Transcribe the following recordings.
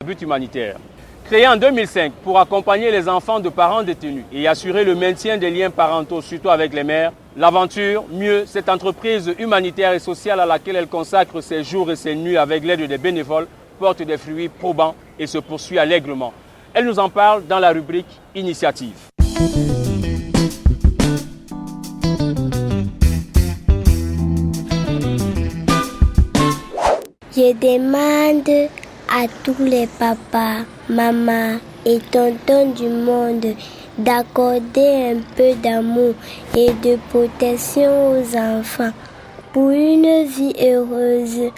but humanitaire. Créée en 2005 pour accompagner les enfants de parents détenus et assurer le maintien des liens parentaux, surtout avec les mères, l'aventure, mieux, cette entreprise humanitaire et sociale à laquelle elle consacre ses jours et ses nuits avec l'aide des bénévoles, porte des fruits probants et se poursuit allègrement. Elle nous en parle dans la rubrique Initiative. Je demande à tous les papas, mamans et tontons du monde d'accorder un peu d'amour et de protection aux enfants pour une vie heureuse,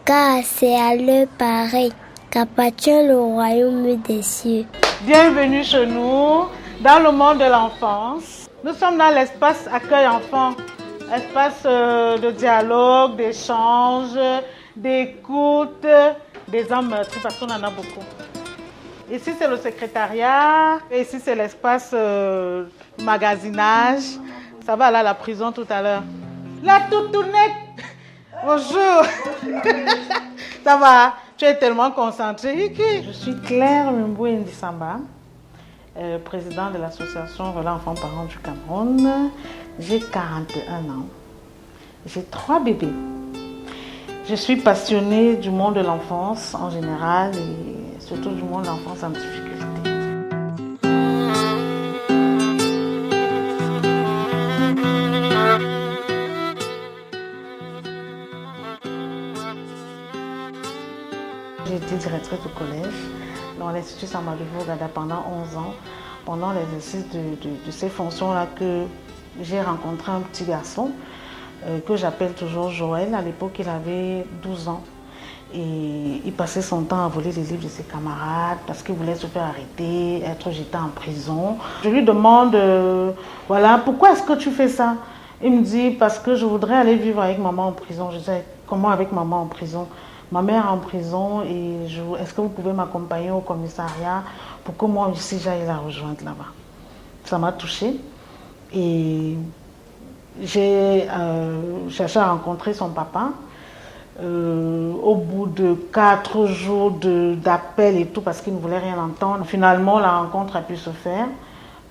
car c'est à leur pareil qu'appartient le royaume des cieux. Bienvenue chez nous, dans le monde de l'enfance. Nous sommes dans l'espace accueil enfant, espace de dialogue, d'échange, d'écoute des hommes meurtris, parce qu'on en a beaucoup. Ici, c'est le secrétariat, et ici, c'est l'espace magasinage. Ça va aller à la prison tout à l'heure. La toutounette, bonjour. Ça va, tu es tellement concentrée. Je suis Claire Mboué Ndisamba, présidente de l'association Relais Enfants Parents du Cameroun. J'ai 41 ans. J'ai 3 bébés. Je suis passionnée du monde de l'enfance en général et surtout du monde de l'enfance en difficulté. J'ai été directrice au collège dans l'Institut Samadou Gada pendant 11 ans. Pendant l'exercice de ces fonctions-là que j'ai rencontré un petit garçon que j'appelle toujours Joël. À l'époque, il avait 12 ans. Et il passait son temps à voler les livres de ses camarades parce qu'il voulait se faire arrêter, être jeté en prison. Je lui demande, voilà, pourquoi est-ce que tu fais ça? Il me dit, parce que je voudrais aller vivre avec maman en prison. Je dis, comment avec maman en prison? Ma mère est en prison et est-ce que vous pouvez m'accompagner au commissariat pour que moi aussi j'aille la rejoindre là-bas? Ça m'a touchée et j'ai cherché à rencontrer son papa. Au bout de 4 jours d'appel et tout, parce qu'il ne voulait rien entendre, finalement la rencontre a pu se faire.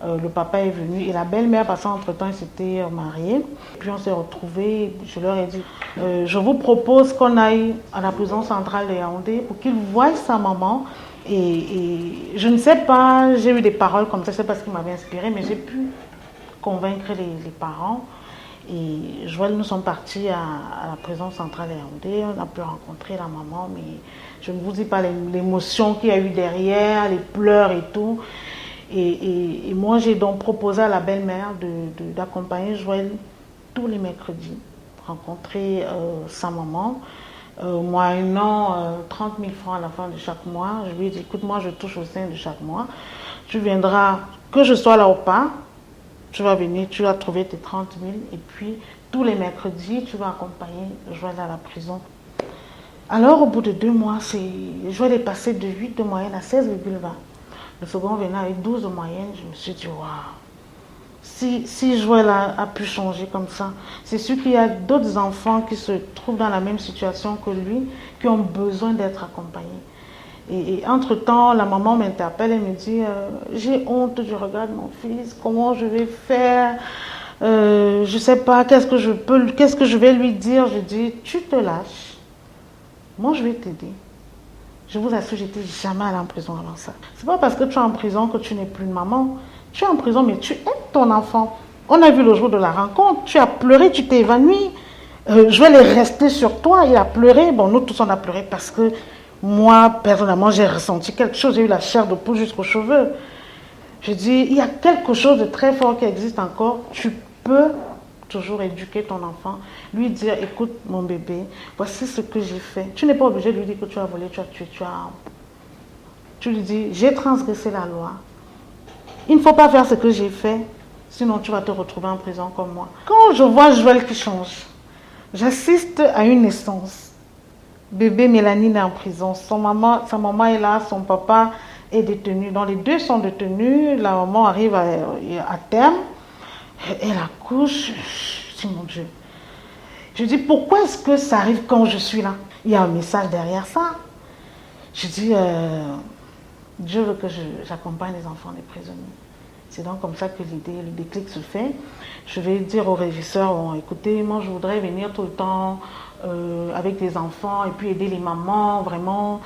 Le papa est venu et la belle-mère, parce qu'entre-temps, ils s'étaient mariés. Puis on s'est retrouvés, je leur ai dit, je vous propose qu'on aille à la prison centrale de Yaoundé pour qu'il voie sa maman. Et je ne sais pas, j'ai eu des paroles comme ça, je ne sais pas ce qui m'avait inspiré, mais j'ai pu convaincre les parents. Et Joël, nous sommes partis à la prison centrale de Yaoundé, on a pu rencontrer la maman, mais je ne vous dis pas l'émotion qu'il y a eu derrière, les pleurs et tout. Et moi, j'ai donc proposé à la belle-mère d'accompagner Joël tous les mercredis, rencontrer sa maman, moyennant 30 000 francs à la fin de chaque mois. Je lui ai dit, écoute, moi, je touche au sein de chaque mois. Tu viendras, que je sois là ou pas, tu vas venir, tu vas trouver tes 30 000 et puis tous les mercredis, tu vas accompagner Joël à la prison. Alors, au bout de 2 mois, Joël est passé de 8 de moyenne à 16,20. Le second venait avec 12 de moyenne. Je me suis dit, waouh, si Joël a pu changer comme ça, c'est sûr qu'il y a d'autres enfants qui se trouvent dans la même situation que lui, qui ont besoin d'être accompagnés. Et entre-temps, la maman m'interpelle et me dit, j'ai honte du regard de mon fils, comment je vais faire, je ne sais pas, qu'est-ce que je vais lui dire. Je dis, tu te lâches, moi je vais t'aider. Je vous assure, je n'étais jamais allée en prison avant ça. Ce n'est pas parce que tu es en prison que tu n'es plus une maman. Tu es en prison, mais tu aimes ton enfant. On a vu le jour de la rencontre, tu as pleuré, tu t'es évanoui. Je vais les rester sur toi, il a pleuré. Bon, nous tous on a pleuré parce que moi, personnellement, j'ai ressenti quelque chose. J'ai eu la chair de poule jusqu'aux cheveux. Je dis, il y a quelque chose de très fort qui existe encore. Tu peux toujours éduquer ton enfant, lui dire, écoute mon bébé, voici ce que j'ai fait. Tu n'es pas obligé de lui dire que tu as volé, tu as tué, tu lui dis, j'ai transgressé la loi. Il ne faut pas faire ce que j'ai fait, sinon tu vas te retrouver en prison comme moi. Quand je vois Joël qui change, j'assiste à une naissance. Bébé Mélanie est en prison, sa maman est là, son papa est détenu. Donc les deux sont détenus, la maman arrive à terme. Elle accouche, je dis mon Dieu. Je dis pourquoi est-ce que ça arrive quand je suis là? Il y a un message derrière ça. Je dis, Dieu veut que j'accompagne les enfants des prisonniers. C'est donc comme ça que l'idée, le déclic se fait. Je vais dire au régisseur, bon, écoutez, moi je voudrais venir tout le temps avec les enfants et puis aider les mamans, vraiment.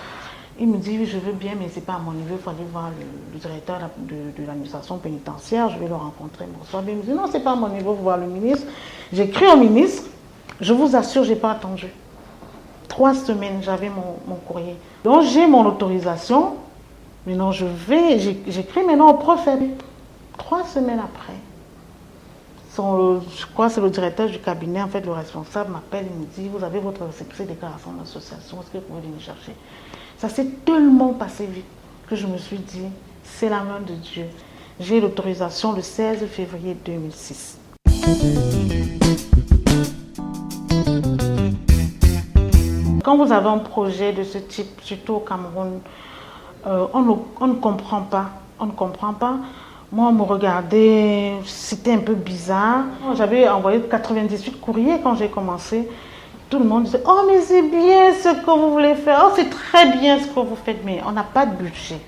Il me dit, je veux bien, mais ce n'est pas à mon niveau, il faut aller voir le directeur de l'administration pénitentiaire, je vais le rencontrer. Bonsoir. Il me dit, non, ce n'est pas à mon niveau, il faut voir le ministre. J'écris au ministre, je vous assure, je n'ai pas attendu. 3 semaines, j'avais mon courrier. Donc j'ai mon autorisation, maintenant j'écris maintenant au prophète. 3 semaines après, je crois que c'est le directeur du cabinet, en fait le responsable m'appelle, il me dit, vous avez votre récépissé déclaration d'association, est-ce que vous pouvez venir chercher? Ça s'est tellement passé vite que je me suis dit, c'est la main de Dieu. J'ai l'autorisation le 16 février 2006. Quand vous avez un projet de ce type, surtout au Cameroun, on ne comprend pas. On ne comprend pas. Moi, on me regardait, c'était un peu bizarre. J'avais envoyé 98 courriers quand j'ai commencé. Tout le monde disait, oh mais c'est bien ce que vous voulez faire, oh c'est très bien ce que vous faites, mais on n'a pas de budget,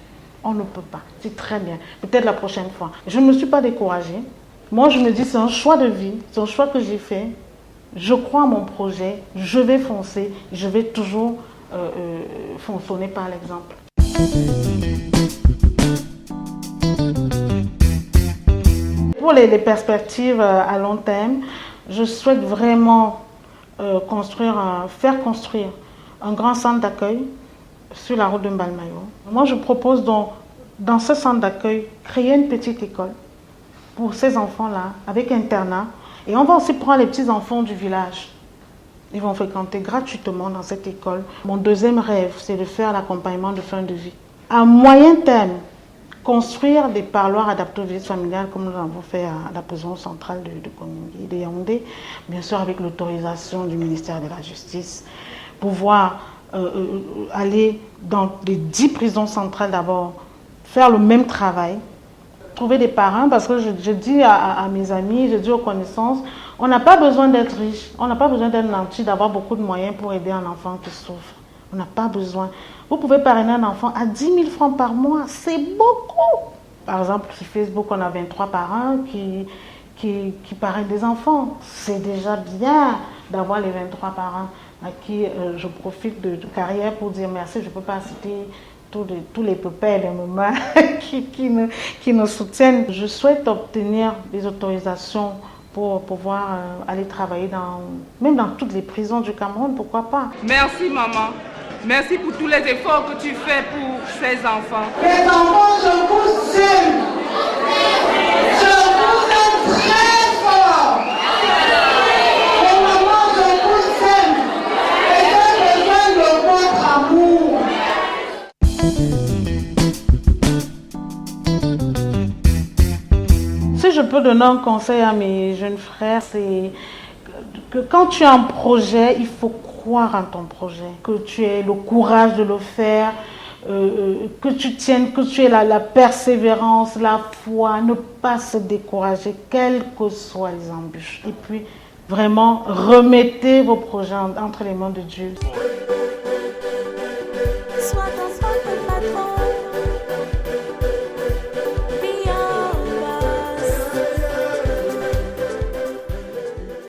on ne peut pas, c'est très bien, peut-être la prochaine fois. Je ne me suis pas découragée. Moi je me dis, c'est un choix de vie, c'est un choix que j'ai fait. Je crois à mon projet, je vais foncer, je vais toujours fonctionner par l'exemple. Pour les perspectives à long terme, je souhaite vraiment faire construire un grand centre d'accueil sur la route de Mbalmayo. Moi, je propose donc, dans ce centre d'accueil, créer une petite école pour ces enfants-là, avec internat. Et on va aussi prendre les petits-enfants du village. Ils vont fréquenter gratuitement dans cette école. Mon deuxième rêve, c'est de faire l'accompagnement de fin de vie. À moyen terme, construire des parloirs adaptés aux visites familiales comme nous l'avons fait à la prison centrale de Koningui, de Yaoundé, bien sûr avec l'autorisation du ministère de la Justice, pouvoir aller dans les 10 prisons centrales d'abord, faire le même travail, trouver des parrains, parce que je dis à mes amis, je dis aux connaissances, on n'a pas besoin d'être riche, on n'a pas besoin d'être nanti, d'avoir beaucoup de moyens pour aider un enfant qui souffre. On n'a pas besoin. Vous pouvez parrainer un enfant à 10 000 francs par mois, c'est beaucoup. Par exemple, sur Facebook, on a 23 parrains qui parrainent des enfants. C'est déjà bien d'avoir les 23 parrains à qui je profite de carrière pour dire merci. Je ne peux pas citer tous les papas et les mamans qui nous soutiennent. Je souhaite obtenir des autorisations pour pouvoir aller travailler même dans toutes les prisons du Cameroun, pourquoi pas. Merci maman. Merci pour tous les efforts que tu fais pour ces enfants. Les enfants, je vous aime. Je vous aime très fort. Les mamans, je vous aime. Et j'ai besoin de votre amour. Si je peux donner un conseil à mes jeunes frères, c'est que quand tu as un projet, il faut croire en ton projet, que tu aies le courage de le faire, que tu tiennes, que tu aies la persévérance, la foi, ne pas se décourager, quelles que soient les embûches. Et puis, vraiment, remettez vos projets entre les mains de Dieu.